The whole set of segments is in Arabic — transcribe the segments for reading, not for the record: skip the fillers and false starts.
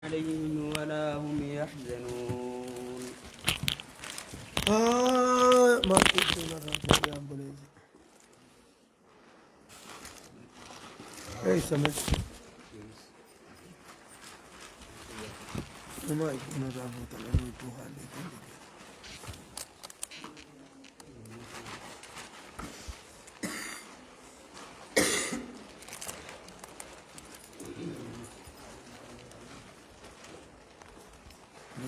عليهم ولا هم يحزنون. ما تقولون الرجال يا بوليس اي سمع ما يكون الرجال طلعوا يبوها عليكم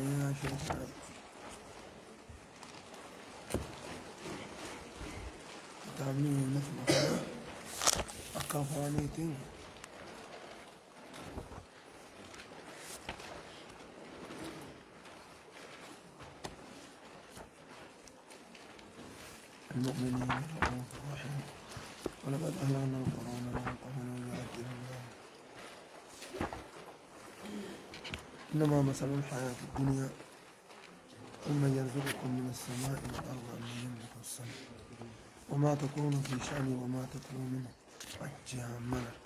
يا شيخ تعملوا مثل أكافانيتين المؤمنين رؤوف رحيم ولقد أهلكنا القرون من قبل يعذب الله إنما مثل الحياة الدنيا ثم يرزقكم من السماء والأرض أمن يملك السماء وما تكون في شأن وما تتلو منه وجها ملك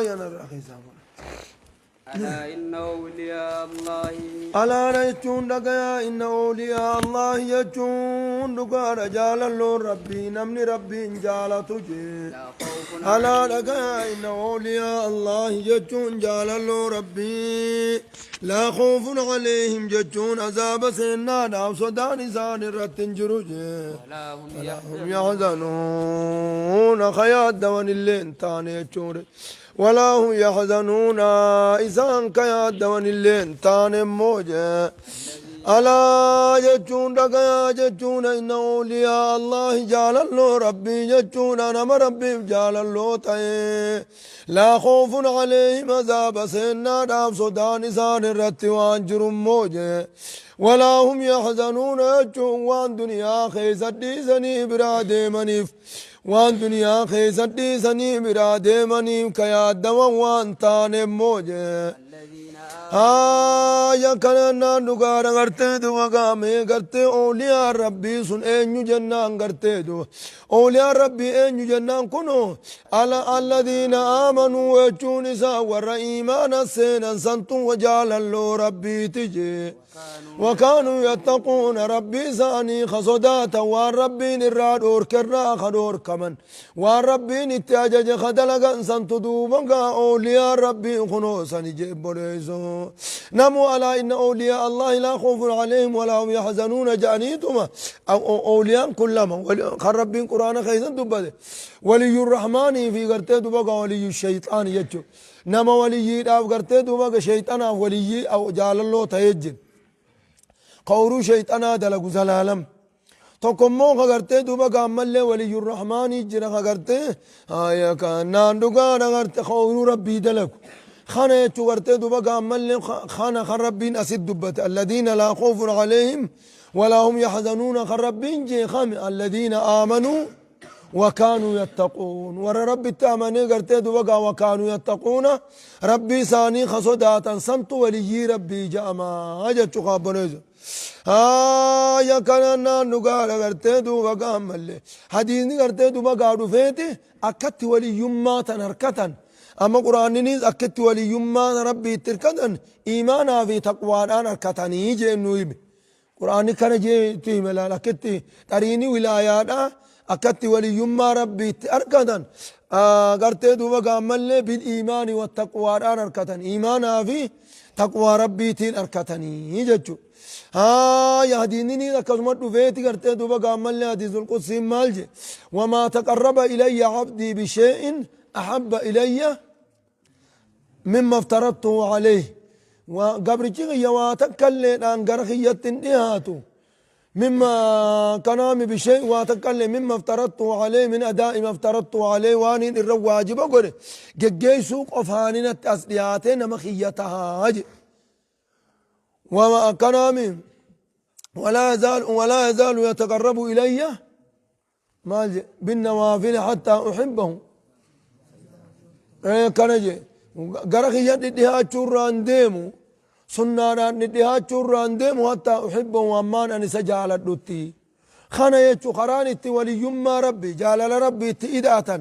يا نبي أخي سامر ألا إن أولياء الله ألا يجون دقيا إن أولياء الله يجون دقا رجال الله ربي نمني ربي جال تجي لا خوف ألا دقيا إن أولياء الله يجون جال الله ربي لا خوف عليهم يجون عذاب سنة ناو صدان إسان رتن جروجي ولا هم هم يحزنون. يحزنون خيات دوان اللين تاني يجون ولا هم يحزنون إسان كيات دوان اللين تاني موجة ألا جتون دقيا جتون إن أولياء الله جال الله ربي جتون أنا ربي جال الله تاي لا خوف عليهم عذاب سنة داب صدان إسان الرتوان جرم موجة ولا هم يحزنون جتون وان دنيا خيزت ديسني برادي منيف وان دنيا خيزت ديسني برادي منيف كيا دوان وان تاني موجة الذين يا كنا نقار غرتي دو مقامي غرتي أولياء ربي سن أنيو جنان غرتي دو أولياء ربي أنيو جنان كنو على الذين آمنوا وجون ساور إيمان سينا سنتو وجال الله ربي تجي وكانوا يتقون ربي ساني خصداتا والربي نراد أوركرا خدور كمن والربي نتاجج خدلغا سنتو دوبا أولياء ربي خنوسا نجيب بوليزو نمو على إن أولياء الله لا خوف عليهم ولا هم يحزنون جانيتما أو أولياء كلما خربين قرآن خيزا دبده ولي الرحمن في قرتي دبقى ولي الشيطان يجو نما ولي داف قرتي دبقى شيطان ولي أو جال الله تيجن قورو شيطانا دلقو زلالم تقمو خغرتي دبقى ملي ولي الرحمن يجن خغرتي آيا كان ناندقى نغرتي قورو ربي دلقو خانة يتشغرتي دبقى ملي خانة خربين أسد دبت الذين لا خوف عليهم ولا هم يحزنون خربين جي خامي الذين آمنوا وكانوا يتقون ور ربي التامني قرتي دبقى وكانوا يتقون ربي ساني خصداتا سنت ولي ربي جاما أجت خابنيز يا كنا نقال قرتي دبقى ملي حديثني قرتي دبقى رفيتي أكت ولي يما تنركتا أما قرآن نيز أكت ولي يما ربي تركضن إيمانا في تقوى أنا كتاني يجي نويب قرآن كان جي تيملا أكت تريني ولايات أكت ولي يما ربي تركضن قرتي دوبا قامل بالإيمان والتقوى أنا كتان إيمانا في تقوى ربي تين أركتني يجتشو يهديني كزمت فيتي قرتي دوبا قامل حديث القدسي مالجي وما تقرب إلي عبدي بشيء أحب إلي مما افترضته عليه وقبر جيغي يواتك اللي أن قرخية تنتهاتو مما كنامي بشيء واتكلم مما افترضته عليه من أداء ما افترضته عليه واني الرواجب أقول جيجي سوق أفهانين التأسلياتين مخيتها هاجي وما كنامي ولا يزال يتقرب إلي بالنوافل حتى أحبه كان جي غرخيا نديها چوران ديمو سنانا نديها چوران ديمو حتى أحبه وأمان أن سجال الدوتي خانا يچو خراني ولي يما ربي جالل ربي تئداتا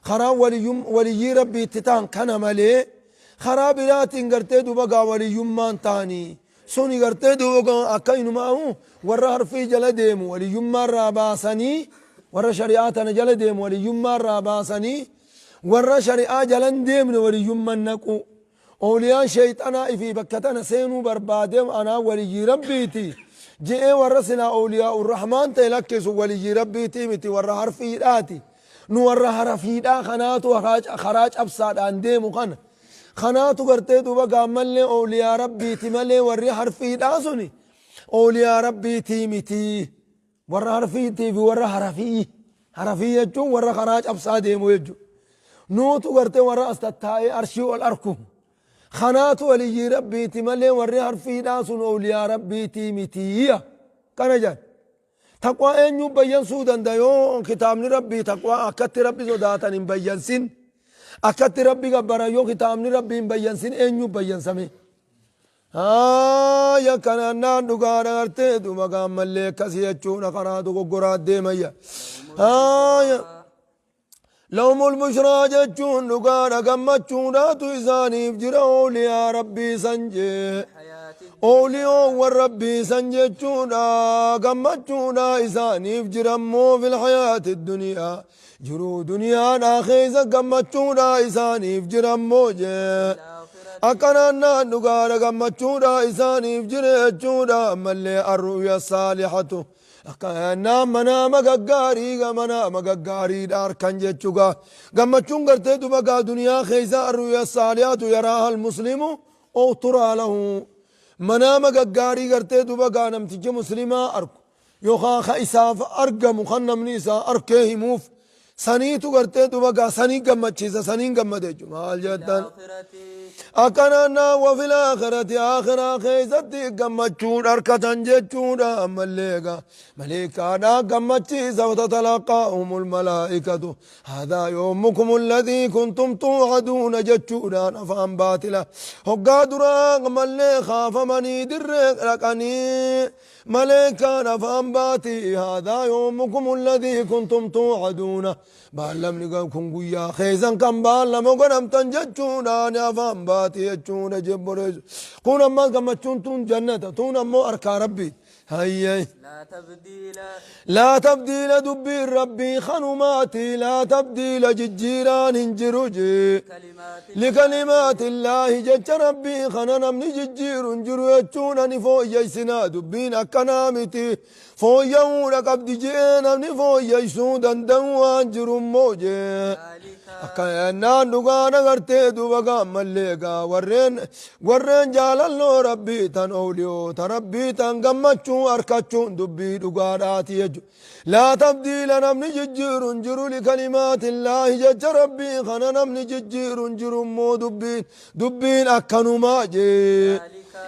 خران ولي ربي تتان كان ملي خرابرات غرتي دوبا ولي يمان تاني سوني غرتي دوبا اكاين معه ورا حرفي جل ديم ولي يمان راباسني ورا شريعتنا جل ديم ولي يمان راباسني ورا شريعه جلن ديم ولي يمان نقو أولياء شيطانا في بكتنا سينو بربادم أنا ولي ربيتي جئ ورسنا أولياء الرحمن تلكس ولي ربيتي متي ورا حرفي داتي نو ورا حرفي دا خناتو خراج أبصاد عندي مخن خناتو قرتي دوبا قامل أولياء ربيتي ملي وري حرفي دا سني أولياء ربيتي متي ورا حرفي تي في ورا حرفي يجو ورا خراج أبصاد يمو نوتو قرتي ورا استتاي أرشي والأركو خنات ولي ربي تملي وري حرفي ناسون أولياء ربي تيمتية كان جان تقوى أن يبين سودان دايو كتاب ربي تقوى أكت ربي زوداتا نبين سن أكت ربي قبرا يو كتاب ربي نبين سن أن يبين سمي يا كان نان دغانا ارتي دو مقام ملي كسيچون خناتو غراد ديميا يا لهم البشرى جتشون نقانا قمتشون راتو إساني فجر أولياء ربي سنجي أولياء والربي سنجتشون قمتشون إساني فجر أمو في الحياة الدنيا جرو دنيا ناخيزة قمتشون إساني فجر أمو جي أكنا نقانا قمتشون إساني فجر أجشون ملي الرؤيا الصالحة أكنا منا مغغاري منا مغغاري دار كنجچوغا غمچون غرتي دوبا دنيا خيزا الرؤيا الصالحات يراها المسلم او ترى له منا مغغاري غرتي دوبا نمتج مسلمة ارك يوخا خيساف ارغم خنم نيسا اركه موف سنيتو غرتي دوبا سني غمچيسا سني غمدچ مال جدان أكنا وفي الآخرة آخرة خيزتي قمتشون أركتن جتشون مليكا مليكا قمتشيسا وتتلقاهم الملائكة هذا يومكم الذي كنتم توعدون جتشون نفهم باطلا هقا دراغ ملي خاف مني درق لكني مليكا نفهم باتي هذا يومكم الذي كنتم توعدون بالله نقولكم قويا خيزن كم بالله مقرم تنجتشون نفهم باتي يجون جبرز كون أما كم تون جنة تون أما أركا ربي هاي لا تبديل دبي ربي خنوماتي لا تبديل ججيران انجروجي لكلمات الله جج ربي خننا من ججير انجرو يجون نفو يسنا دبين أكنامتي فو يوم قبض جينا نفو يسون دندوان جرم موجي أكنا نقانا غرتي دوبا مليقا ورين جالالو ربي تن أوليو تربي تن قمتشو أركتشو دبي دقاراتي يجو لا تبديل نمني ججير انجرو لكلمات الله جج ربي خنا نمني ججير انجرو مو دبين أكنو ماجي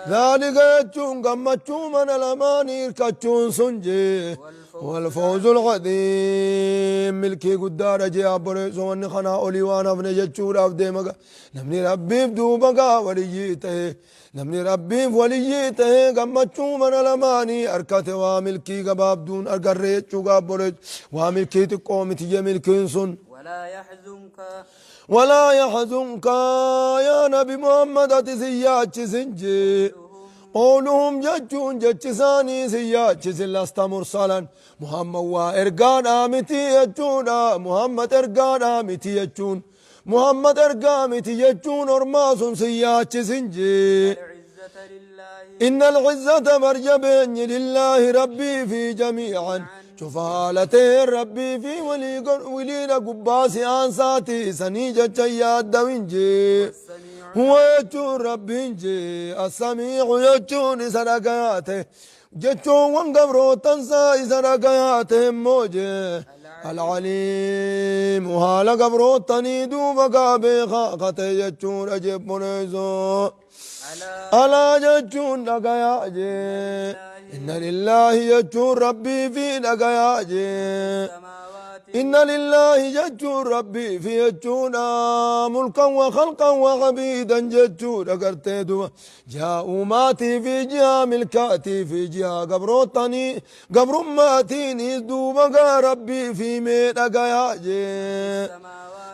ذلك يجون قمتشو من الأماني إركتشون سنجي والفوز العظيم ملكي قدار جي أبري سواني خنا أولي وانا فنجتشور أفدي مقا نمني ربي بدوبقا وليجيته نمني ربي وليجيته قمتشو من الأماني أركته وملكي قباب دون أرقريتشو قابريت وملكي تقومي تجي ملكي سن ولا يحزنك يا نبي محمد أتسياتش سنجي قولهم ججون ججساني سياتش لست مرسلا محمد وإرقان آمتي يجون محمد إرقان آمتي يجون محمد إرقان آمتي يجون أرماس سياتش سنجي إن العزة مرجبين لله ربي في جميعا شفالتي ربي في ولينا قباسي آنساتي سنيجة جياد دوينجي هو يجون ربي انجي السميع يجون سرقاته جتشون وانقبرو تنسى سرقاته موجي العليم وهالا قبرو تنيدو مقابي خاقته يجون أجيب منيزو ألا جتشون نقياجي إن لله يجون ربي في نقياجي إن لله ججور ربي في ججونا ملكا وخلقا وعبيدا ججور أقرتدوا جاءوا ماتي في جهة ملكاتي في جهة قبر ماتيني دوبا ربي في ميت أقياجي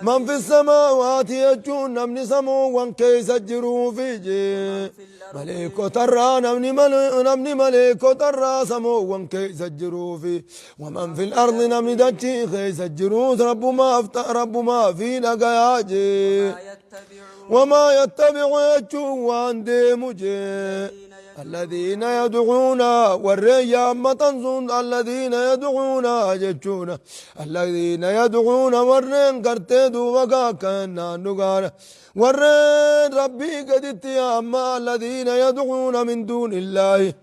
من في السماوات يجون نمني سمو وان كيس الجرو في جي مليكو ترى نمني مليكو ترى سمو وان كيس الجرو في ومن في الأرض نمني دجي كيس الجرو رب ما في لقياجي وما يتبع يجون وان دي مجي الذين يدعون والريا متنزون الذين يدعون جتشون الذين يدعون ورين قرتدوا وقاكنا نقار ورين ربي قد يا أما الذين يدعون من دون الله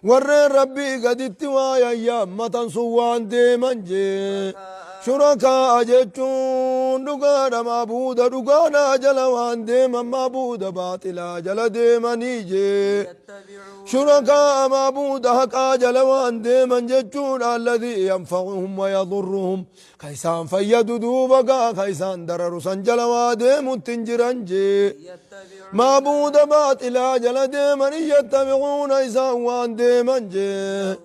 ورين ربي قد يا متنسوان دي منجي شركاء جتشون دقانا معبودا دقانا جلوان ديما معبودا باطلا جل ديما نيجي شركاء معبودا حقا جلوان ديما جتشون الذي ينفعهم ويضرهم كيسان فيدو دوبقا كيسان درر سنجلوا ديم تنجرنجي معبودا باطلا جل ديما يتبعون إسان ديما جي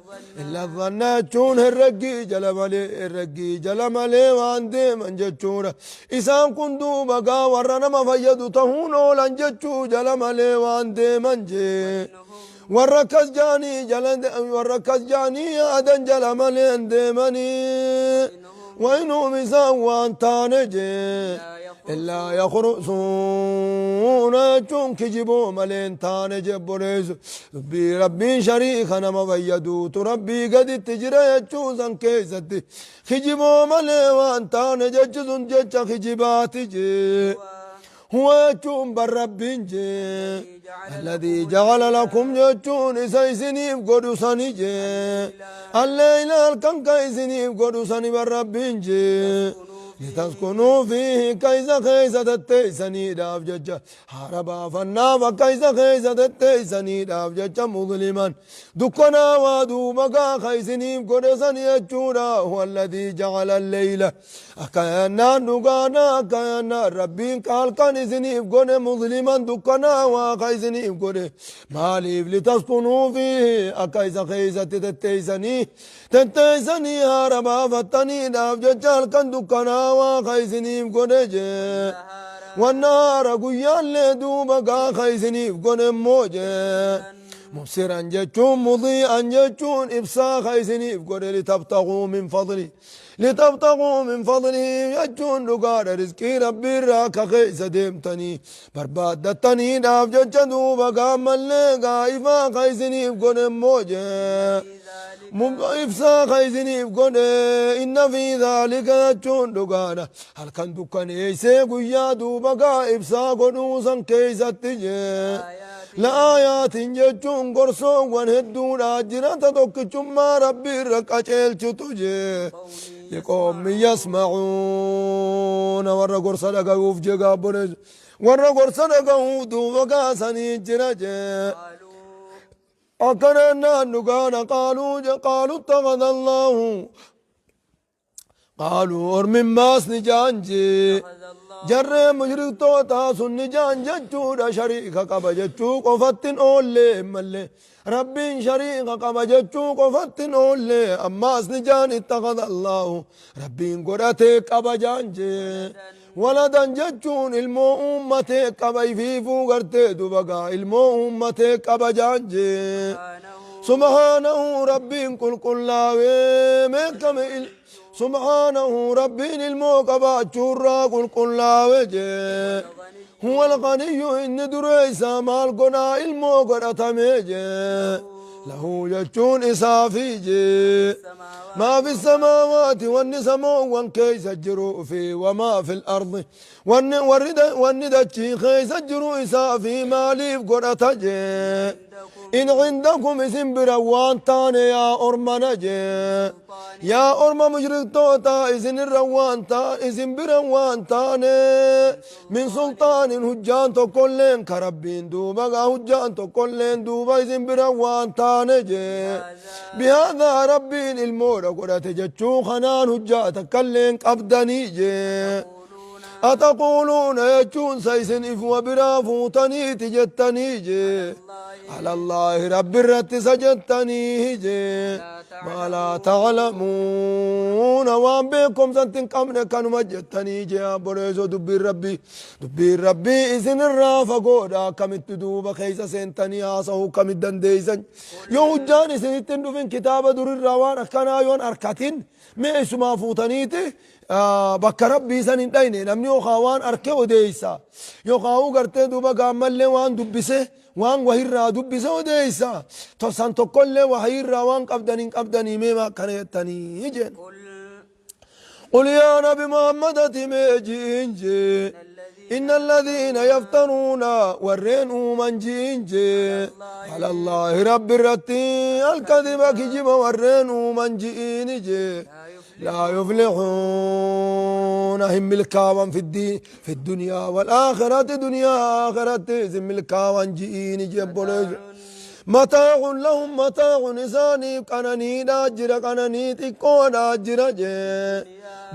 إلا الظناتشون الرقي جل ملي الرقي جل ملي وان ديما جتشون إسان كندو بقا ورنا ما فيدو تهونو لنجتشو جل ملي وان ديما جي وركز جاني آدن جل ملي ديماني وينو مسان وان تانجي إلا يخرسون چون كجبو ملين تاني جبوريز ربي شريخ نما ويدو تربي قد تجري چوزن كيستي خجبو ملي وان تاني ججزن جج خجبات جي هو چون بربين جي الذي جعل لكم جچون إسايسنيف قدساني جي الليل الكن كيسنيف قدساني بربين جي لتسكنوا فيه كيس خيسة التيسني داف ججا حربا فناف كيس خيسة التيسني داف ججا مظلما دكنا وادو مقا خيسني قرسني يجورا هو الذي جعل الليل أكيانا نقانا أكيانا ربين قال كان سنيف قرى مظلما دكنا وخيسني قرى ماليف لتسكنوا فيه أكيس خيسة التيسني حربا فتني داف ججا الكن دكنا وخيسنيف قنجي والنار قيان لدوبا خيسنيف قن موجي مبصرا جتشون مضيئا جتشون إبصا خيسنيف قن لتبتغوا من فضلي يجون لقار رزقي ربي راك خيس ديمتني بربادتني داف جتشا دوبا ملي قائفا خيسنيف قن موجي إفسا خيزني بقول إن في ذلك جون دقانا هل كان دكان إيسي قيا دوبقا إفسا قنوسا كيسا تجي لآيات جون قرصون وانهدون آجرات دوك جمع ربي ركا چيل تجي لقوم يسمعون ورى قرصا لقا يوفجي قابوني ورى قرصا لقا دوبقا سني جراجي أكرنا نقانا قالوا اتخذ الله قالوا أرمي ماس نجانجي جر مجرد توتا سن نجان ججو شريك قبا ججو قفتن أولي ملي ربي شريك قبا ججو قفتن أولي أماس نجان اتخذ الله ربي قرأتك قبا جانجي ولدا ججون المو أمتك قبا يفيفو قرتي دبقا المو أمتك قبا جانجي سبحانه ربي كل لاوي مكم سبحانه ربي الموقبة شورا كل لاوي هو الغني إن دريسا مال قنا الموقرة تميجي له جتون إسافيجي ما في السماوات والنسمو وانكيس الجرو في وما في الأرض والندتشي خيس الجرو إسافي مالي قرأة جي إن عندكم اسم بروان تاني يا أرمان جي يا أرمان مجرد توتا اسم الروان تا اسم بروان تاني من سلطان هجان تو كلين كربين دوبا هجان تو كلين دوبا اسم بروان تاني جي بهذا ربي المورا قرأت جتشو خنان هجات كلين قبدني جي أتقولون يجون سيسن إف وبرا فوتني تجتني جي على الله رب الرت سجدتني جي ما لا تعلمون وان بكم سنتن قمن كانوا مجتني جي بريزو دبي ربي إذن الرافة قودا كم التدوب خيسة سنتني آسه كم الدنديسن يو جاني سنتن دوفين كتابة دور الروان أكنا يون أركاتين ما اسما فوتنيتي bakka rabbii san hin dhayne namni yookaan waan arke odeeysa yookaan gartee duuba gaammallee waan dubbise waan wahirraa dubbise odeeysa tosan tokkollee wahirraa waan qabdanii meema akkana jettanii jeen قل يا نبي محمد تمجينجي إن الذين يفترون ورين من جينجي على الله رب الرتي الكذب كجب ورين من جينجي لا يفلحون هم الكاوان في الدنيا والآخرة دنيا آخرة زم الكاوان جئيني جبولي متاع لهم متاع نساني قناني داجر قناني تكون داجر جي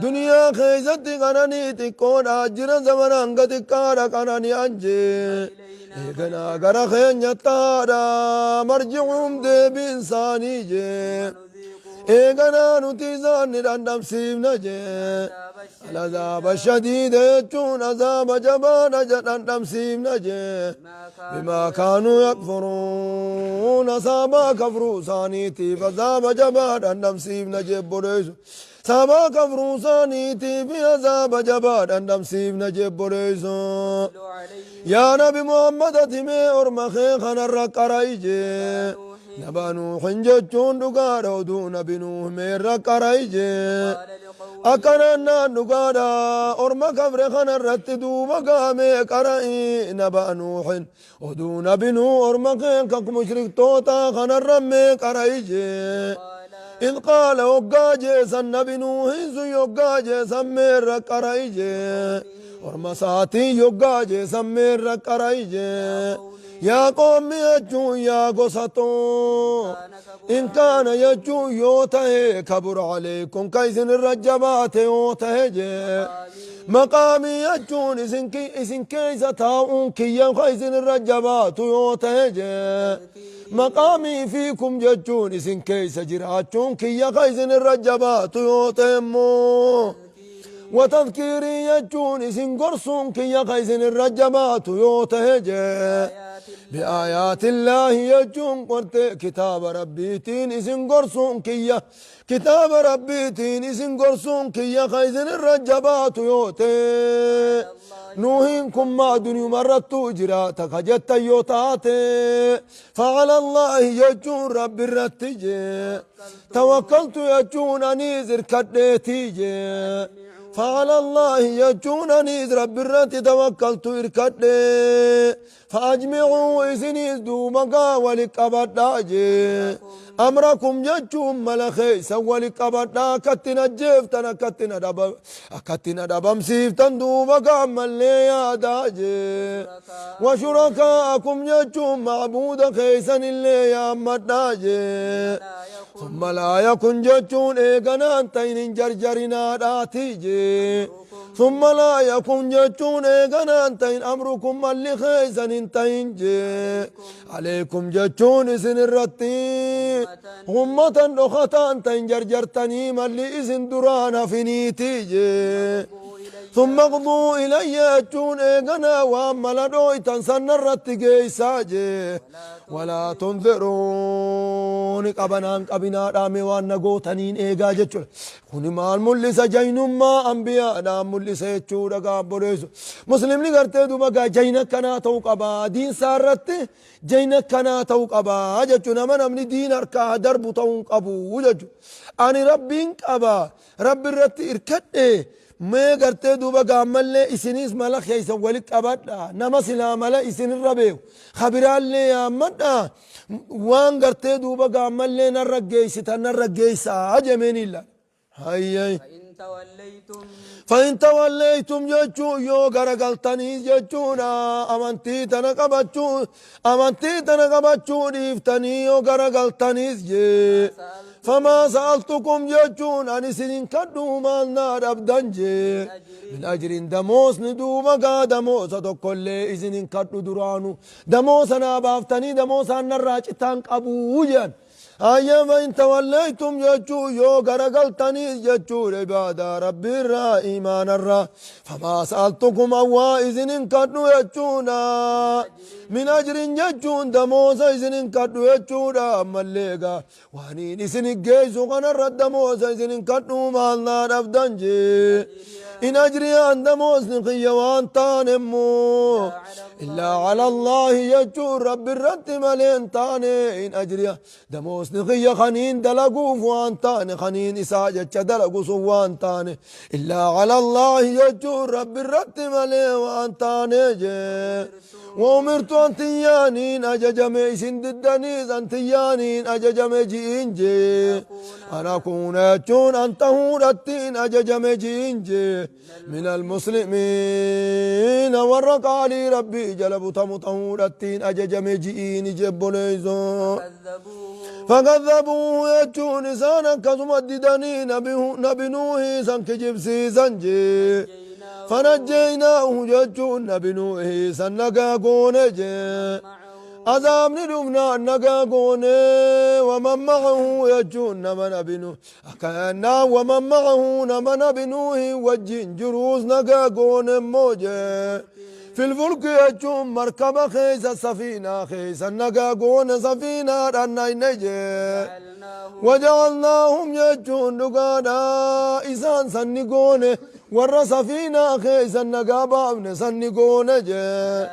دنيا خيزت قناني تكون داجر زمنان قتكار قناني أنجي إيقنا قرى خين يتارا مرجعهم دي بإنساني جي إيقنا نتيزان ندم سيبنا جي العذاب الشديد يجون عذاب جبان ندم سيبنا جي بما كانوا يكفرون سابا كفروا سانيتي فعذاب جبان ندم سيبنا جي بريسو سابا كفروا سانيتي بعذاب جبان ندم سيبنا جي بريسو يا نبي محمد تمي أرمخي خنا الرقرأي جي نبا نوح جتون دقارا ودو نبي نوح مير قريجي أكنا دقارا أرما كفر خنا الرت دوبا قامي قرأي نبا نوح ودو نبي نوح أرما كك مشرك توتا خنا الرمي قريجي إذ قال وقاجي سن نبي نوح يقاجي سمير قريجي أرما ساتي يقاجي سمير قريجي يا قوم يجو يا قصتو إن كان يجو يوته كبر عليكم كيسن الرجبات يوته مقامي يجون إسن كيسة تاؤن كيا كيسن الرجبات يوته مقامي فيكم يجون إسن كيسة جراتون كيا كيسن الرجبات يوته وتذكيري يجون إسن قرصون كيا كيسن الرجبات يوته بآيات الله يجون قرت كتاب ربيتين إسن قرصون كيا كتاب ربيتين إسن قرصون كيا خيزن الرجبات يوتي نوهنكم ما دنيا مرت جراتك جت يوتاتي فعلى الله يجون رب الرتجي توكلت يجون أنيزر كديتيجي فعلى الله يجونني رب الرت توكلت إركدي فأجمعوا إسنيز دومقا ولقبضاجي أمركم يجون ملخي ولقبضا كتنا جفتنا كتنا دبم سيفتن دومقا ملي ياداجي وشركاءكم يجون معبود خيسن اللي يا مداجي ثم لا يكن جتون إيقنا تين جرجرنا داتيجي ثم لا يكن جتون إيقنا تين أمركم اللي خيزن تينجي عليكم جتون إسن الرتين همة أخطان تين جرجرتني ملي إسن درانا فينيتيجي ثم اقضوا إلي يجون إيقنا وأما لدوي تنسن الرتقي ساجي ولا تنذرون قبنان قبنا دامي وانا قوتنين إيقا جتشل كوني مال ملسة جين ما أنبياء دام ملسة يجور قابريسو مسلم لغرتي دوبا جينك كنا توقبا دين سارت جينك كنا توقبا جتشنا من أمني دين أركا درب توقبو جتشو أني ربين قبا رب الرت إركت ما قرتي دوبا قامل إسنيس ملك يسا ولك أبدا نما سلا ملا إسن الربيو خبرال لي يا مدى وان قرتي دوبا قامل نرقيسا أجمين الله هاي فإن توليتم يجو يو غرقلتني يجونا أمانتي تنقبتشو إفتني يو غرقلتني فما سألتكم جتون أن سنين كدو مالنا ربدان جي من أجر دموس ندوما قا دموس تقول إذن كدو درانو دموس أنا بافتني دموس أنا الراجتان قبوجا أيما إن توليتم جتو يو غرقلتني جتو عبادة ربي الرا إيمان الرا فما سألتكم أوا إذن كدو جتونا من أجر جتون دموس إذن كدو جتونا مليقا وانين إذن جيسو غنى الرد دموس إذن كدو مالنا رفدان جي إن أجري عن دموس نقيا وانتان امو إلا على الله يجور رب الرد ملين تاني إن أجري دموس نقيا خنين دلقوف وانتان خنين إساجة دلقوس وانتان إلا على الله يجور رب الرد ملين وانتان جي وأمرت أن تيانين أججمي سنددنيز أن تيانين أججمي جينجي أنا كون أجون أن تهورتين أججمي جينجي من المسلمين ورقالي ربي جلب تمطهورتين أججمي جيين جبوليزو فكذبوه يجون إسانا كزمددني نبي نوحي سنكجب سيسنجي فنجيناه ججون نبي نوحي سنقا قونجي عذاب ندمنا نقا قوني ومن معه يجون نمن بنو أكانا ومن معه نمن بنوه وجين جروز نقا قوني موجي في الفلك يجون مركبة خيس السفينة خيس النقا قوني سفينة رناي نجي وجعلناهم يجون نقانا إسان سنقوني ور سفينة خيس النقا بابن سنقوني جي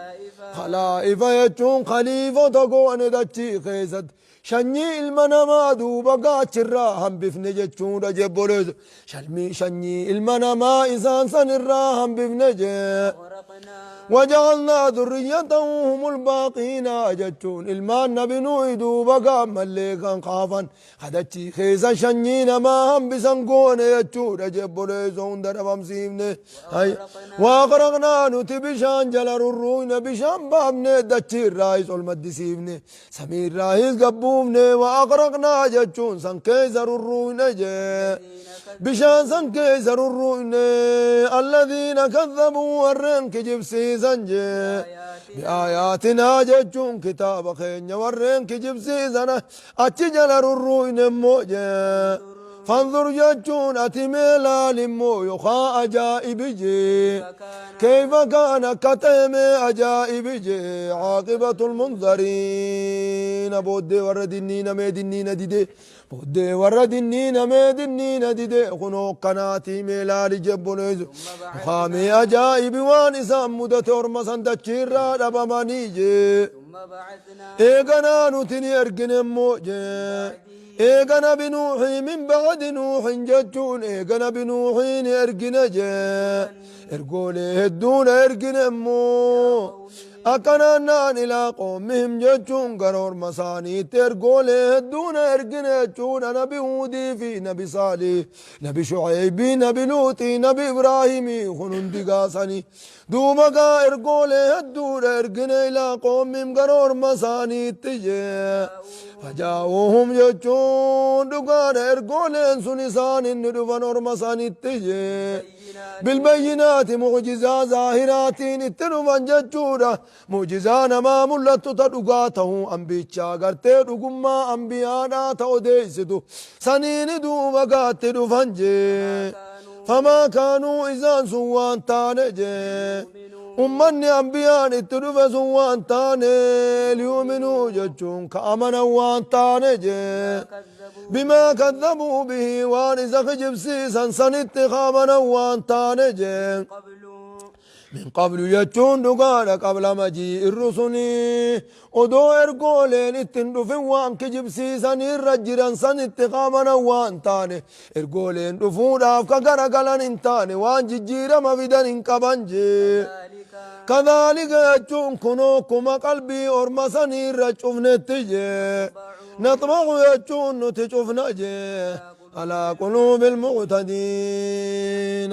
خلائف يجون خليفة تقون دتشي خيزت شني المنما دوبا قاتشرا هم بفنجة جون جبولوز شني المنما إسان سنرا هم بفنجة وجعلنا ذريته هم الباقين جتون المان نبنو دوبا قام الليقان خافا خدتشي خيزا شنينا ما هم بسنقون يجون جبولوزون دربام سيمني واغرقنا نتي بشان جلر الروين بشان بابني دتشي الرايس والمدسيبني سمير رايس قبومني واغرقنا جتون سن كيزر الروين جي بشان سن كيزر الروين الذين كذبوا ورن كجبسي سنجي بآياتنا جتون كتاب خين ورن كجبسي سنة أتجلر الروين موجي فانظر جتون أتميلا لمو يخا أجائب جي كيف كان كتم أجائب جي عاقبة المنذرين بودي وردنين ميدنين ديدي بودي وردنين ميدنين ديدي خنو قناتي ميلا لجبونيز خامي أجائب وان إسام مدت ورمسان دچيرا دبماني جي إيقنا نتني أرقن موجي إيقنا بنوحي من بعد نوح جتون إيقنا بنوحي أرقنا جي إرقولي هدون أرقن أمو أكنان إلى قومهم جتون قرور مساني ترقولي هدون أرقن جتون نبي هودي في نبي صالح نبي شعيب نبي لوطي نبي إبراهيم خنون دقاساني دومقا إرقولي هدون أرقن إلى قومهم قرور مساني تجي فجاؤهم جتون دقان إرقولين سنسان ندفن ورمساني تجي بالبينات معجزة ظاهرات اتنفن جتشورا معجزان ما ملت تدقاته أنبيتشا قرتي رقما أنبيانا توديستو سنين دوبقات دفنجي فما كانوا إذان سوان تانجي أمني أنبيان اتنف سوان تاني ليؤمنوا جتشون كأمنا وان تانجي بما كذبوا به وان إذا خجب سيسا سنتخامنا وان تانجي من قبل يجون دقال قبل مجيء الرسل ودو إرقولين اتندفن وان كجب سيسا الرجران سنتخامنا وان تاني إرقولين دفون أفكا قرقلان انتاني وان ججيرا مفيدان انقبانجي كذلك يجون كنوكما قلبي أرمساني رجفن التجي نطمع يجون نتجفن جي على قلوب المعتدين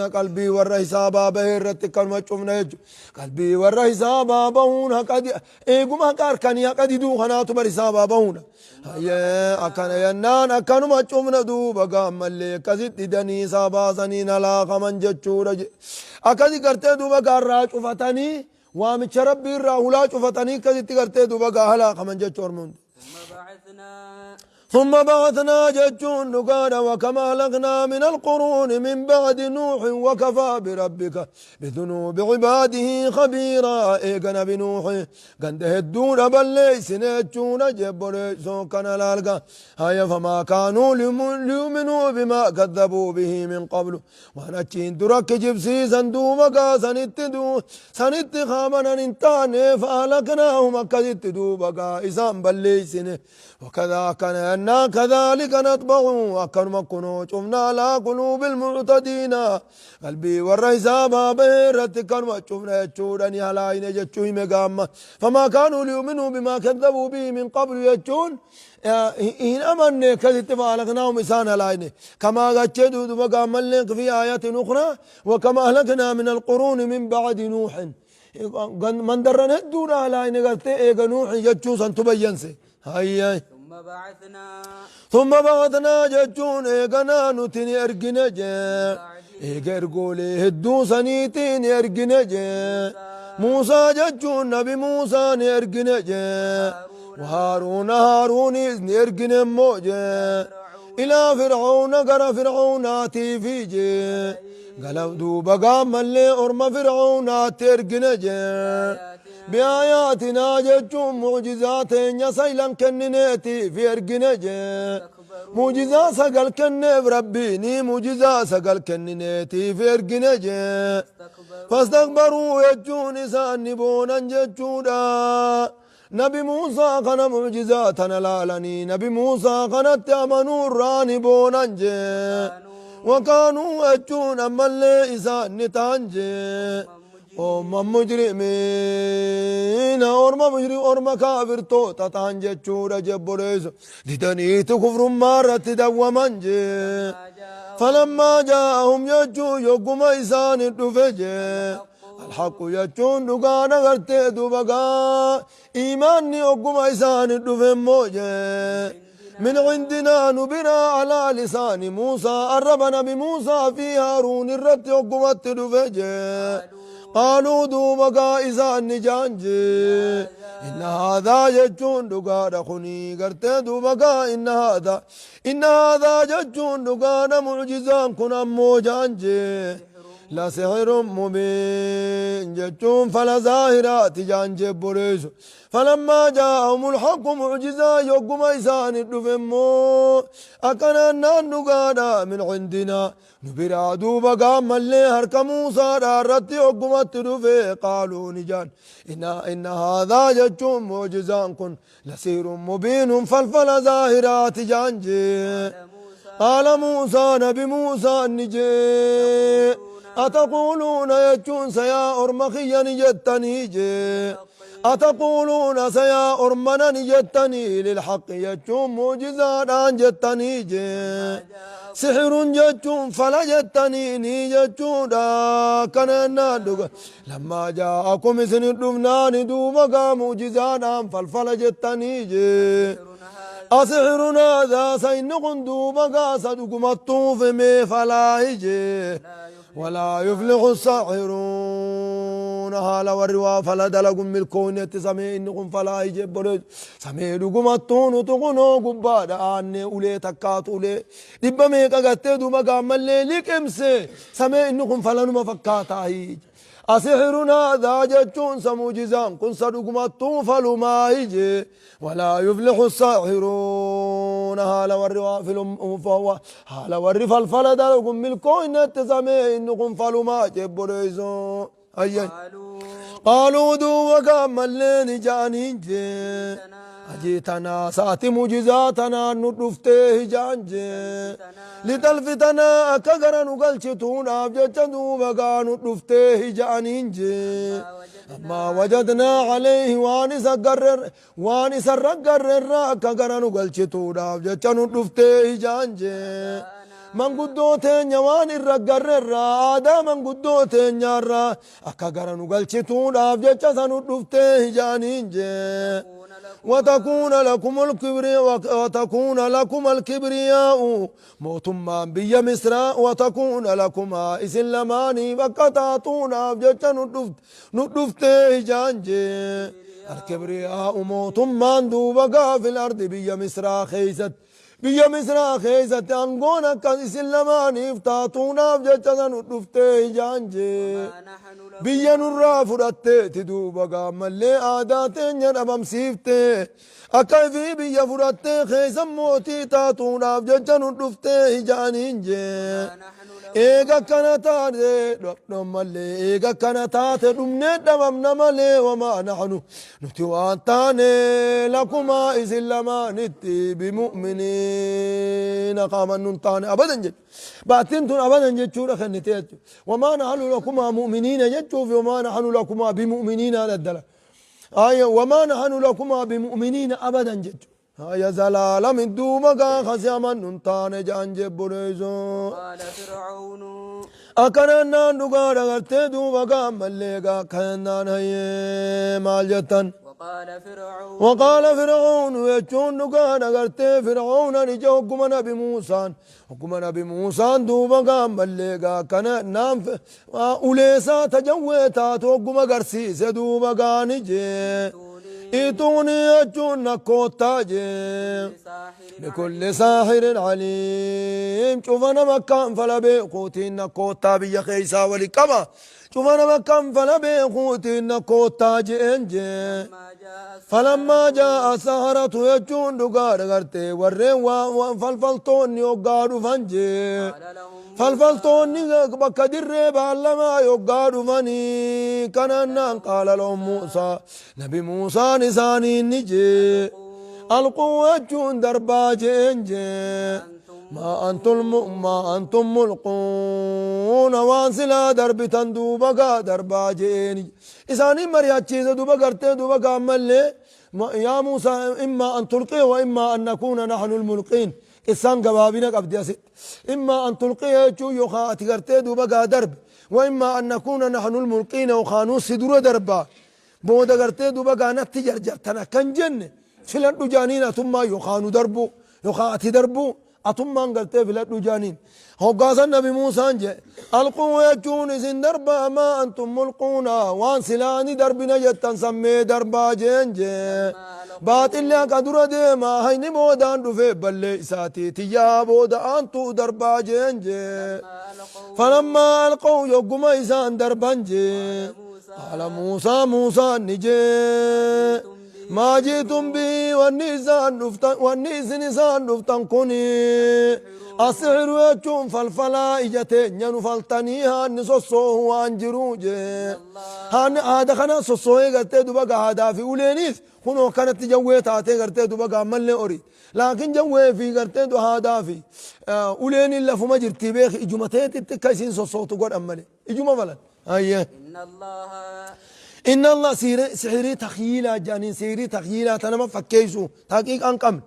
قلبي والرحسابا بهرت كلمة شمنا قلبي والرحسابا بهون قد ايقما كاركاني قد دو خناتو برحسابا بهون هيا أكان ينان أكانو ما شمنا دوبا قام اللي كزت دني سابا سنين لا خمن جتشورا أكادي كرتي دوبا قارا شفتاني وامش ربي الراولا شفتاني كزت كرتي دوبا قاهلا خمن جتشور من ثم بعثنا جتون نقانا وكما لغنا من القرون من بعد نوح وكفى بربك بذنوب عباده خبيرا ايقنا بنوح قند هدون بلي سنتشون جبر سوكنا لالقا هيا فما كانوا ليؤمنوا بما كذبوا به من قبل ونجين درك جبسي سندومكا سنت خامنا ننتان فأهلكناهم كذت دوبكا إسام بلي سنه وكذا كان كذلك نطبع أكن مكنو شفنا على قلوب المعتدين قلبي والرحسابا بيرت كانوا شفنا يجودني على عين يجوي مقام فما كانوا ليؤمنوا بما كذبوا به من قبل يجون إن أمن كذبت فأهلكناهم إسان على عين كما قتشدوا مقام لك في آيات أخرى وكما أهلكنا من القرون من بعد نوح من درن الدون على عين قلت إيقا نوح يجو سنتبينسي هيا ثم بعثنا جتون ايقنا نتني ارقنا جا ايقا ارقولي هدو سنيتين ارقنا جا موسى جتون نبي موسى نرقنا جا وهارون ارقنا موجا الى فرعون قرى فرعون في جا قلب دوبا قام اللي ارم فرعون ترقنا جا بآياتنا جتشون معجزات سيلا كننيتي في ارقنجي معجزة سقل كنب ربيني معجزة سقل كننيتي في ارقنجي فاستكبروا يجون إسان نبونا جتشونا نبي موسى كان معجزاتنا لالني نبي موسى كانت أمنوا راني بونانجي وكانوا يجون أما اللي إسان نتانجي أمم مجرمين أرما كافر تو تتانجة چورا جبوريز ددنيت كفر مارت دوامنج فلما جاءهم يجو يقوم إسان الدفج الحق يجون دقانا غرتي دبقا إيماني يقوم إسان الدفج موجه من عندنا نبرا على لسان موسى الربنا بموسى في هارون الرت يقوم الدفج قالوا دوبقا إسان نجانجي إن هذا ججون دقانا خني قرتي دوبقا إن هذا ججون دقانا معجزان كن أمو جانجي لا سحر مبين ججون فلا ظاهرات جانجي بريس فلما جاءهم الحق معجزا يقوم إسان الدفمو أكنا نانقانا من عندنا نبرا دوبقا ملي هرك موسى دارت يقوم التدفي قالوا نجان إن هذا ججون معجزان كن لسير مبين فالفل ظاهرات جانجي قال موسى نبي موسى النجي أتقولون يجون سيا أرمخيا نجتني جي أتقولون سيا أرمنا نجتني للحق يجون معجزان جتني جي سحر جتون فلا جتني نيجتون كان نادوغ لما جاءكم سن الدمنان دوبقا معجزان فالفل جتني جي أسحرنا ذا سينقن دوبقا صدقم الطوف مي فلا يجي ولا يفلح الساحرون هالا والروا فلا دلقم ملكون يتسمي إنكم فلا يجي برد سمي دقم الطون تقنو قبادا آني أولي تكات أولي دبا ميكا قتي دوبقا ملي لك امسي سمي إنكم فلا نما فكاتا هيج أسحرنا ذا جتون سموجزان كن صدقم الطوفل ما يجي ولا يفلح الساحرون هالا والروا فهو هالا والرفا الفلد لكم ملكوين التسامي إنكم فلو ما جبريزو أي قالوا دو وقام اللين جانين جي أجيتنا ساتي مجزاتنا نطفته جانجي لتلفتنا أكغر نقلشتونا بجتدو وقا نطفته جانينجي أما وجدنا عليه وانس الرقر أكغر نقلشتونا بجتدو نطفته جانجي من قدوتين نوان الرقر الرادة من قدوتين نارا أكا قرنو قلشتون أفجتش سنطفته جانين جي وتكون لكم الكبرياء وتكون لكم الكبرياء موتما بيا مصر وتكون لكم إسلاماني بكتاتون أفجتش نطفته جانجي الكبرياء موتما دوبا في الأرض بيا مصر خيست بيا مصر خيست أنقونا كإسلاماني فتاتونا بجتنا نطفته جانجي بيا نرى فرطة تدوبا قام اللي آداتين ينبم سيفته أكاي في بيا فرطة خيسا موتي تاتونا بجتنا نطفته جانجي إيغا كانتا نمالي إيغا كانتا تدمني دمم نمالي وما نحن نتوانتاني لكما إذن لما نتي بمؤمنين قاما ننتاني أبدا جد باتنتون أبدا جد شورا خنتيت وما نحن لكما مؤمنين جد وما نحن لكما بمؤمنين على الدلال آية وما نحن لكما بمؤمنين أبدا جد يا زلال من دوبا خزيما ننتان جانجب بريزو قال فرعون أكرنا نقارا غرتي دوبا مليقا كنان هي مالجتن وقال فرعون يجون نقارا غرتي فرعون نجو حكم نبي موسى حكم نبي موسى دوبا مليقا كنان أوليسا تجويتا توقم غرسيس دوبا نجي إيتوني أجون نكوتا بكل ساحر عليم شوفنا مكان فلا بيقوتين نكوتا بيا خيسا ولكما شوفنا مكان فلا بيقوتين نكوتا جنجي فلما جاء السحرة يجون دقار غرتي ورين فالفلطون يقارو فنجي فالفلطون بكا دري بعلما يقارو فني كان قال لهم موسى نبي موسى نساني نجي القوة جون دربا جنجي ما أنتم ملقون وانسلا درب تندوبا دربا جيني إساني مرياتشي دوبا قرتي دوبا قامل يا موسى إما أن تلقي وإما أن نكون نحن الملقين إسان قبابنا قبدي أسد إما أن تلقي جو يخا أتقرتي دوبا درب وإما أن نكون نحن الملقين وخانوس سدور دربا بودا قرتي دوبا قانت تجرجرتنا كان جنة فلان جانين ثم يخانو دربو يخا أتي دربو أتمان قلتي في لدو جانين هو قاسا النبي موسى انجي القوا يجون إذن دربا ما أنتم ملقونا وان سلاني دربنا جتا سمي دربا جنجي باطل لها قدر ديما هيني بودان دفي بلي ساتي تيا بودا أنتو دربا جنجي فلما ألقوا يقوم إسان دربانجي على موسى نجي ما جئتم بي والنسان نفتن كوني السحر يجون فالفلا إجتين ينفلتنيها نسوسوه وانجروجي هذا خنا سوسوه قرتي دوبا هذا في أولينيس كنو كانت جوه تاتي قرتي دوبا ملي أوري لكن جوه في قرتي دو هذا في أوليني اللي فما جرتي بيخ إجمتين تتكايسين سوسوه تقول أمالي إجمه فلان أيه إن الله سحري تخيلا جانين سحري تخيلا تنما فكيسو تحقيق أنكم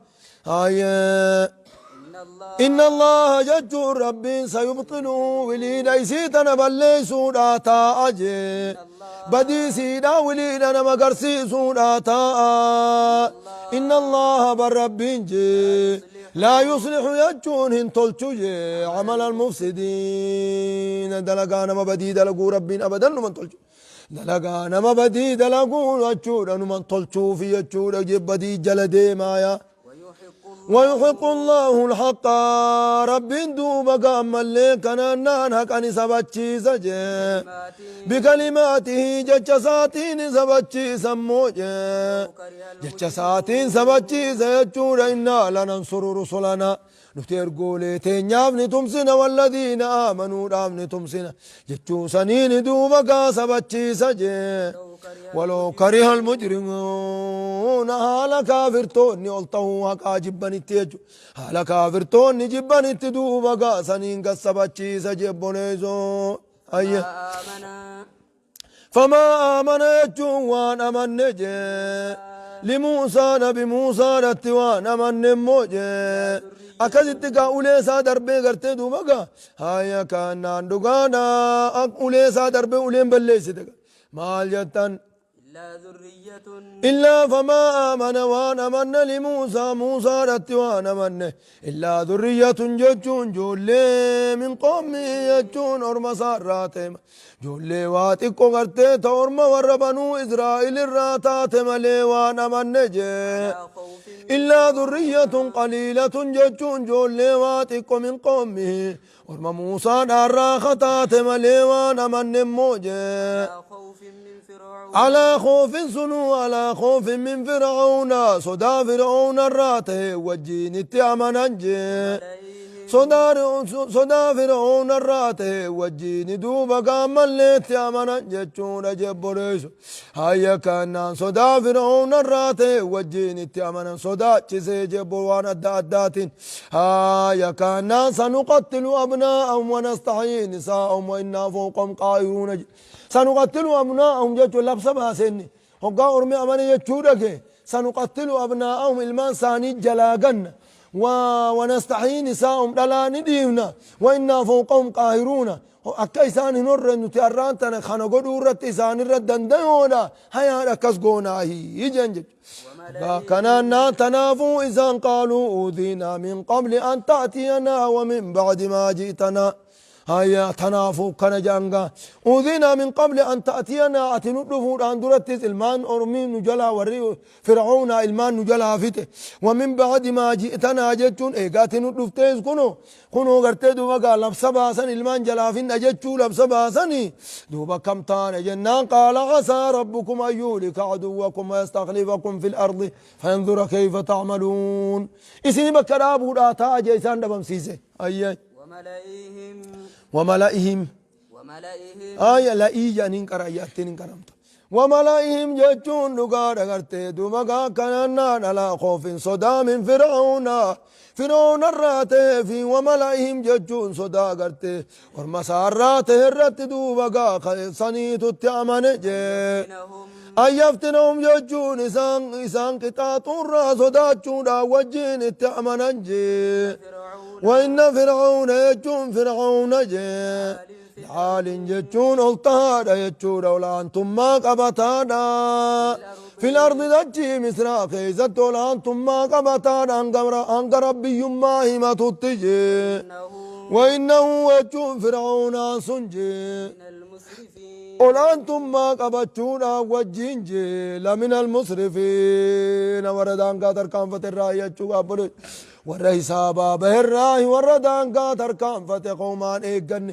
إن الله جج ربي سيبطله وليد أيسيتنا بليسو راتا أجي بدي سيدا وليد أنا مقرسي سوراتا إن الله بالرب جي لا يصلح يجون هنتلتو عمل المفسدين دلقانا ما بدي دلقو ربين أبدا من تلتو دلقانا ما بدي دلقو أجودا من تلتو في أجودا جب بدي جلدي مايا ويحق الله الحق رب دوبا قام اللي كان نانك أن سبتشي سجي بكلماته جتشساتين سبتشي سموجي جتشساتين سبتشي سيجور إنا لننصر رسلنا نفتير قولي تنيافني تمسنا والذين آمنوا رامني تمسنا جتشو سنين دوبا سبتشي سجي ولو كره المجرمون هالا كافرتوني قلته حقا جبني تيجو هالا كافرتوني جبني تدوبا قاسنين قصبتشي سجبونيزو أيه فما آمن يجون وان أمن نجي لموسى نبي موسى رتوان من موجه أكذت أولي سادر بيغرت دوبا هايا كان دغانا أولي سادر بي أولي بلسي مال جتن إلا فما آمن وانا من لموسى موسى رتوان من إلا ذرية جتون جولي من قومي جتون أرم ساراتهم جولي واتقو غرتي تورم وربنو إسرائيل الراتات ملي وانا من نجي إلا ذرية قليلة جتون جولي واتقو من قومه أرم موسى الراختات ملي وانا من نموجي على خوف سنو على خوف من فرعون صدا فرعون الراته وجين التعمن صدا فرعون الراته وجين دوبا قامل التعمن جتشون جبريس هيا كان صدا فرعون الراته وجين التعمن صدا جسي جبوان الدادات هيا كان سنقتل أبناءهم ونستحيي نساءهم وإنا فوقهم قاهرون سنقتل أبناءهم جتشو لبس باسني هقا أرمي أماني جتشورك سنقتل أبناءهم المان ثاني جلاغن ونستحيي نساءهم دلاني ديونا وإنا فوقهم قاهرون أكا إسان نور نتياران تانا خانا قدو رت إسان ردن ديونا هيا ركز قونا هي جنجج كنا تنافو إسان قالوا أوذينا من قبل أن تأتينا ومن بعد ما جئتنا هيا تنافو كان جانغا أوذينا من قبل أن تأتينا أتنطفو أن درتس المان أرمين نجلا وري فرعون المان نجلا فيته ومن بعد ما جئتنا جتون إيقات نطفتيز كنو غرتي دوبا قال لبس باسن المان جلا فين أجتشو لبس باسني دوبا كم تان جنان قال عسى ربكم أن يهلك عدوكم ويستخلفكم في الأرض فينظر كيف تعملون إسني بكرابو راتا جيسان دبم سيسي أيه وملئهم آية لئي ننكر آيات ننكرمت وملئهم جتون نقار غرتي دومقا كننا على خوف صدا من فرعون الراتي في وملئهم جتون صدا غرتي ورمسار راتي الرت دومقا صنيت التعمن جي أيفتنهم جتون إسان قطاطون را صدا جودا وجين التعمن جي وإن فرعون يجون فرعون حال جتون الطهاد يجون ولا أنتم ما قبتانا في الأرض دجي مصر خيزت ولا أنتم ما قبتانا أنك ربي ما هي ما تتجي وإنه يجون فرعون سنجي ولا أنتم ما قبتونا وجينجي لمن المسرفين وردان قادر كان فتر راية شوى ورا حسابا بهراي ورا دانغا تركان فتح قومان ايغن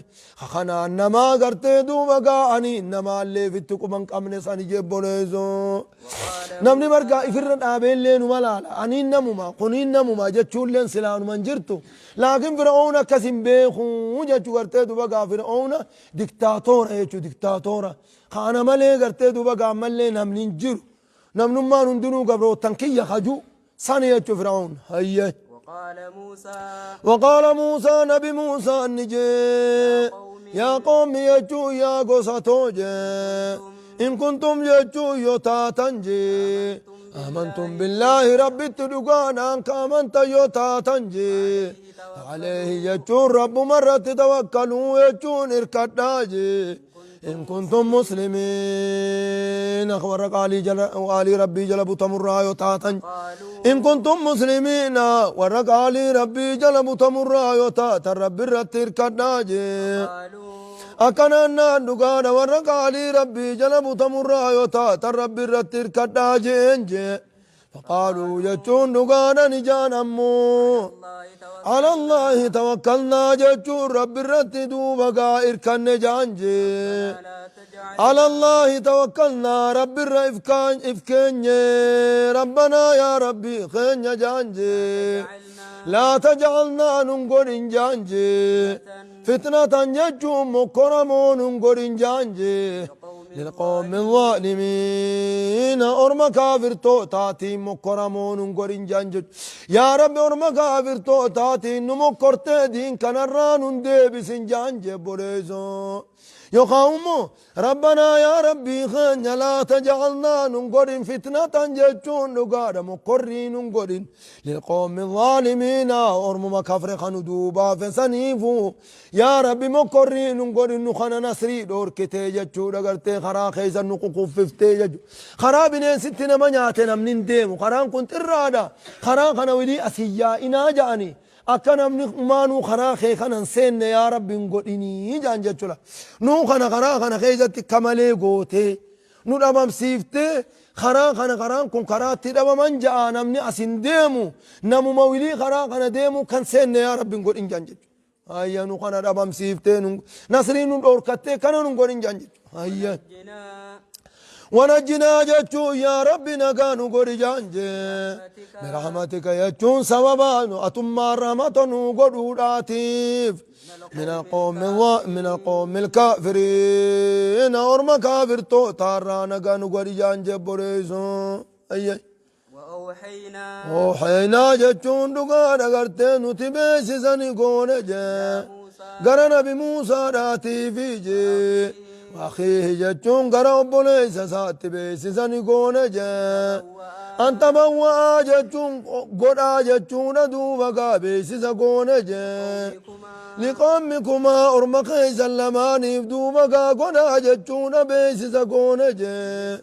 خنا نما غرتي دوبا اني نما اللي فيتكم من قمن سن جبونيزو نمني مرغا افرن ابيلن ملالا اني نمما قنين نمما جچولن سلام منجرتو لكن فرعون كسم بيخو جچو غرتي دوبا فرعون ديكتاتور ايچو ديكتاتور خانا ملي غرتي دوبا ملي نمنين جيرو نمنما نندنو غبرو تنكيه خجو سانية فرعون هيا وقال موسى نبي موسى النجي يا قوم يجو يا قصتوجي إن كنتم يجو يتاتنجي آمنتم بالله رب التدقان أنك آمنت يتاتنجي عليه يجو رب مرة توكلوا يجو اركداجي إن كنتم مسلمين أخبر قالي ربي جلبوا تمرا يتاتن إن كنتم مسلمين ورقالي ربي جلبوا تمرا يتاتن ربي الرتير كداجي أكننا نقال ورقالي ربي جلبوا تمرا يتاتن ربي الرتير كداجي فقالوا يجون نقانا نجان أمو على الله توكلنا جتشون رب الرتد وبقائر كان جانجي على الله توكلنا رب الرفكان إفكين ربنا يا ربي خين جانجي لا تجعلنا ننقر جانجي فتنة جتشون مكرمون ننقر جانجي للقوم الظالمين أرم كافر توتاتي مكرمون نقرين جانجج يا رب أرم كافر توتاتي نمكرت دين كنران ديبس جانج بوليزو يقاوموا ربنا يا ربي خان لا تجعلنا ننقرن فتنة جتشون نقار مقرين ننقرن للقوم الظالمين أرمم كفر خندوبا فسنيفو يا ربي مقرين ننقرن نخنا نسري دور كتي جتشو رقرتي خرا خيزا نقوقف ففتي جتشو خرا بنين ستنا منياتنا من ديمو خرا كنت الرادا خرا خنولي أسيا إنا جاني أكنا من مانو خنا خي خنا نسين يا رب نقولني جان جتولا نو خنا خيزت كمالي قوتي نو دمام سيفتي خنا كون خراتي دمام انجا نمني أسين ديمو نمو مويلي خنا ديمو كان سين يا رب نقولني جان جتو هيا نو خنا دمام سيفتي نسرين نو دوركتي كنا نقولني جان جتو هيا ونجنا جتشو يا ربي نكانو قري جانجي برحمتك يجون سببا أتم رحمتنو قدوداتيف من القوم الكافرين أورم كافر تو تارا نكانو قري جانجي بريزو أي وأوحينا جتشون دقا دقرتين تبسي سني قوني جي قرنا بموسى راتي في جي أخيه جتشون قرأ بوليس سات بيسسني قونا جا أنت بوا جتشون قرأ جتشون دوبا بيسس قونا جا لقومكما أرمخي سلماني دوبا قونا جتشون بيسس قونا جا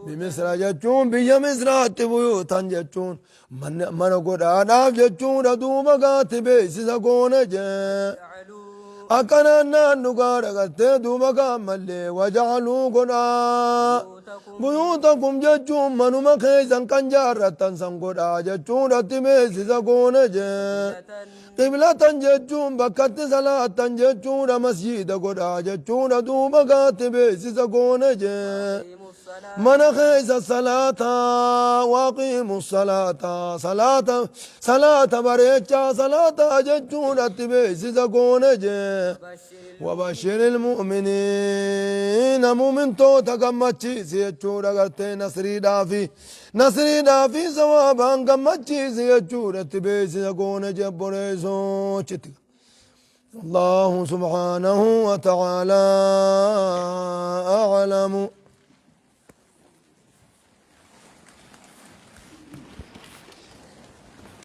بمصر جتشون بيا مصر بيوتا جتشون من قرأ ناف جتشون دوبا بيسس قونا جا أكنا نانوغا رغتي دوبا كامل وجعلوا قنا بيوتكم جتشون منو مخيزا كان جارة سنقنا جتشون رتميس سقون جي قبلة جتشون بكت صلاة جتشون مسجد قنا جتشون دوبا كاتبيس سقون جي من خيز الصلاة واقيموا الصلاة صلاة بريتشا صلاة جتشون اتبيس سقون جي وبشر المؤمنين مؤمن تو تقمتشي سيجور اغرتي نصري دافي سوابا قمتشي سيجور اتبيس سقون جي بريزو الله سبحانه وتعالى أعلم